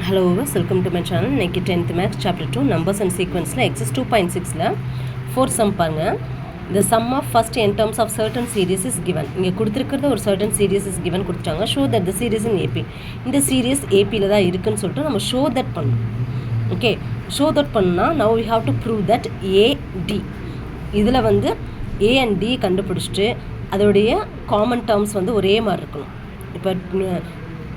Hello viewers, welcome to my channel. இன்னைக்கு 10th maths chapter 2 numbers and sequence ல exercise 2.6ல 4 sum பாருங்க. The sum of first n terms of certain series is given. இங்க கொடுத்திருக்கிறது ஒரு certain series is given கொடுத்தாங்க. Show that the series in AP. இந்த series AP ல தான் இருக்குன்னு சொல்லிட்டு நம்ம show that பண்ணணும். Okay, show that பண்ணா now we have to prove that A D. இதுல வந்து A and D கண்டுபிடிச்சிட்டு அதோடைய காமன் டேர்ம்ஸ் வந்து ஒரே மாதிரி இருக்கணும். இப்போ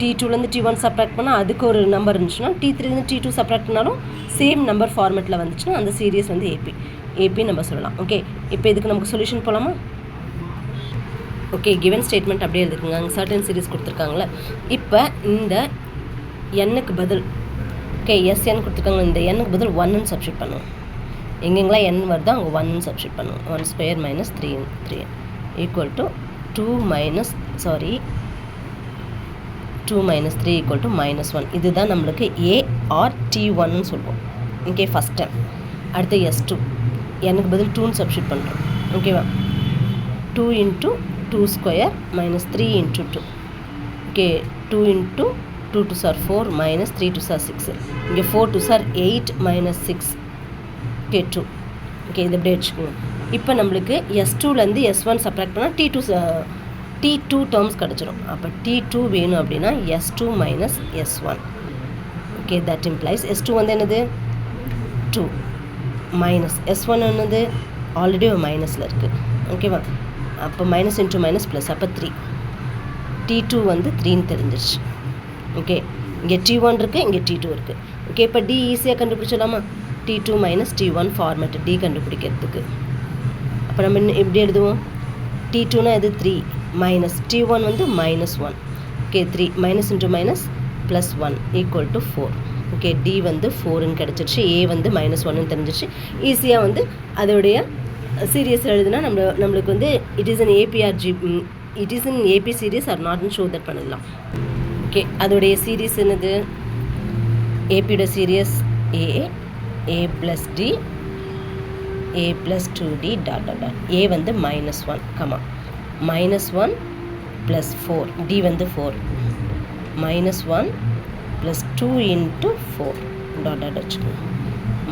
T2லேருந்து T1 சப்ராக்ட் பண்ணால் அதுக்கு ஒரு நம்பர் இருந்துச்சுன்னா T3லேருந்து T2 சப்ராக்ட் பண்ணாலும் சேம் நம்பர் ஃபார்மேட்டில் வந்துச்சுன்னா அந்த சீரியஸ் வந்து ஏபி நம்ம சொல்லலாம். ஓகே, இப்போ இதுக்கு நமக்கு சொல்யூஷன் போகலாமா? ஓகே, கிவன் ஸ்டேட்மெண்ட் அப்படியே எழுதுக்குங்க. அங்கே சர்டன் சீரிஸ் கொடுத்துருக்காங்களே. இப்போ இந்த எண்ணுக்கு பதில் ஓகே எஸ்என் கொடுத்துருக்காங்க. இந்த எண்ணுக்கு பதில் 1ன்னு சப்ஸ்டியூட் பண்ணுவோம். எங்கெங்கெல்லாம் என் வருதோ அங்கே 1ன்னு சப்ஸ்டியூட் பண்ணுவோம். 1 square minus 3 equal to 2 minus 3 equal to minus 1. இதுதான் நம்மளுக்கு A or T1 சொல்லுவோம். Okay, first time. அடுத்து S2 எனக்கு பதில் 2ன்னு சப்ஸ்டியூட் பண்ணுறோம். ஓகேவா? 2 into 2 square minus 3 into 2. Okay, 2 into 2 2s are 4 minus 3 2s are 6. இங்கே 4 2s are 8 minus 6. Okay, 2. Okay, இது அப்படியே வச்சுக்கோங்க. இப்போ நம்மளுக்கு S2லேருந்து S1 சப்ராக்ட் பண்ணால் T2 டேர்ம்ஸ் கிடச்சிரும். அப்போ T2 வேணும் அப்படின்னா S2 minus S1. Okay, that implies S2 வந்து என்னது 2 மைனஸ் S1 என்னது ஆல்ரெடி ஒரு மைனஸில் இருக்குது. ஓகேவா? அப்போ மைனஸ் இன்ட்டு மைனஸ் ப்ளஸ், அப்போ 3. T2 வந்து 3ன்னு தெரிஞ்சிருச்சு. ஓகே, இங்கே T1 இருக்குது, இங்கே T2 இருக்குது. ஓகே, இப்போ D ஈஸியாக கண்டுபிடிச்சலாமா? T2 minus T1 format D கண்டுபிடிக்கிறதுக்கு. அப்போ நம்ம எப்படி எழுதுவோம்? T2னா இது 3 மைனஸ் T1 வந்து minus 1. Okay, 3 minus into minus plus 1 equal to 4. Okay, D வந்து 4ன்னு கிடச்சிருச்சு. A வந்து மைனஸ் 1ன்னு தெரிஞ்சிருச்சு. ஈஸியாக வந்து அதோடைய சீரியஸ் எழுதுனா நம்மளுக்கு வந்து it is in AP series or நாட்னு ஷோ தட் பண்ணிடலாம். ஓகே, அதோடைய சீரியஸ் என்னது? ஏபியோட series A plus D A plus 2D dot. A வந்து minus 1, minus 1 plus 4, D வந்து 4, minus 1 plus 2 into 4 dot வச்சுக்கோங்க.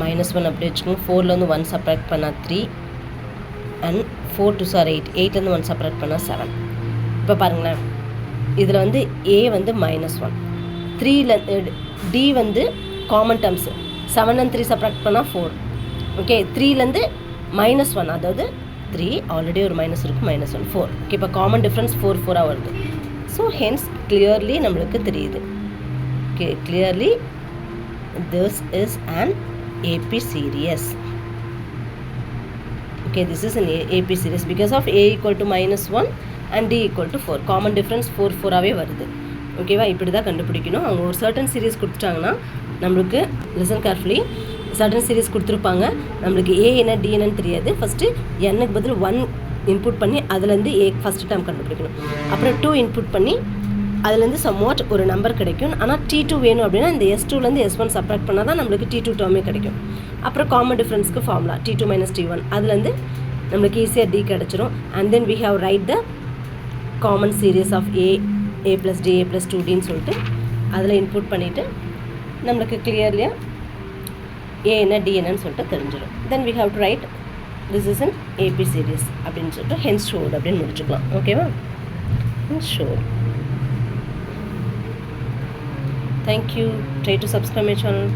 minus 1 அப்படி வச்சுக்கோங்க. 4லேருந்து 1 சப்ராக்ட் பண்ணால் 3 and 4 2s are 8, 8லேருந்து 1 சப்ராக்ட் பண்ணால் 7. இப்போ பாருங்களேன், இதில் வந்து A வந்து minus 1, 3 D வந்து காமன் டேர்ம்ஸு 7 and 3 சப்ராக்ட் பண்ணால் 4. ஓகே, 3லேருந்து மைனஸ் 1, அதாவது 3 ஆல்ரெடி ஒரு மைனஸ் இருக்குது, மைனஸ் 1 4. ஓகே, இப்போ காமன் டிஃப்ரென்ஸ் 4 வருது. ஸோ ஹென்ஸ் கிளியர்லி நம்மளுக்கு தெரியுது. Okay, clearly this is an AP series. Okay, this is an AP series because of A equal to minus 1 and D equal to 4. Common difference 4 வருது. ஓகேவா? இப்படி தான் கண்டுபிடிக்கணும். அவங்க ஒரு சர்டன் சீரியஸ் கொடுத்துட்டாங்கன்னா நம்மளுக்கு லிசன் கேர்ஃபுல்லி சர்டன் சீரிஸ் கொடுத்துருப்பாங்க. நம்மளுக்கு A என்ன D என்னன்னு தெரியாது. ஃபஸ்ட்டு எண்ணுக்கு பதில் 1 இன்புட் பண்ணி அதுலேருந்து A ஃபஸ்ட்டு டேர்ம் கண்டுபிடிக்கணும். அப்புறம் 2 இன்புட் பண்ணி அதுலேருந்து சம்வாட் ஒரு நம்பர் கிடைக்கும். ஆனால் T2 வேணும் அப்படின்னா இந்த S2லேருந்து S1 சப்ராக்ட் பண்ணால் தான் நம்மளுக்கு T2 டேர்மே கிடைக்கும். அப்புறம் common டிஃப்ரென்ஸ்க்கு formula T2 minus T1, அதுலேருந்து நம்மளுக்கு ஈஸியாக D கிடச்சிரும். And then we have write the common series of A plus D A plus 2Dன்னு சொல்லிட்டு அதில் இன்புட் பண்ணிவிட்டு நம்மளுக்கு கிளியர்லியாக A என்ன D என்னன்னு சொல்லிட்டு தெரிஞ்சிடும். Then we have to write this is an AP series அப்படின்னு சொல்லிட்டு ஹென்ஸ் ஷோட் அப்படின்னு முடிச்சுக்கலாம். ஓகேவா? Showed. Thank you. Try to subscribe my channel.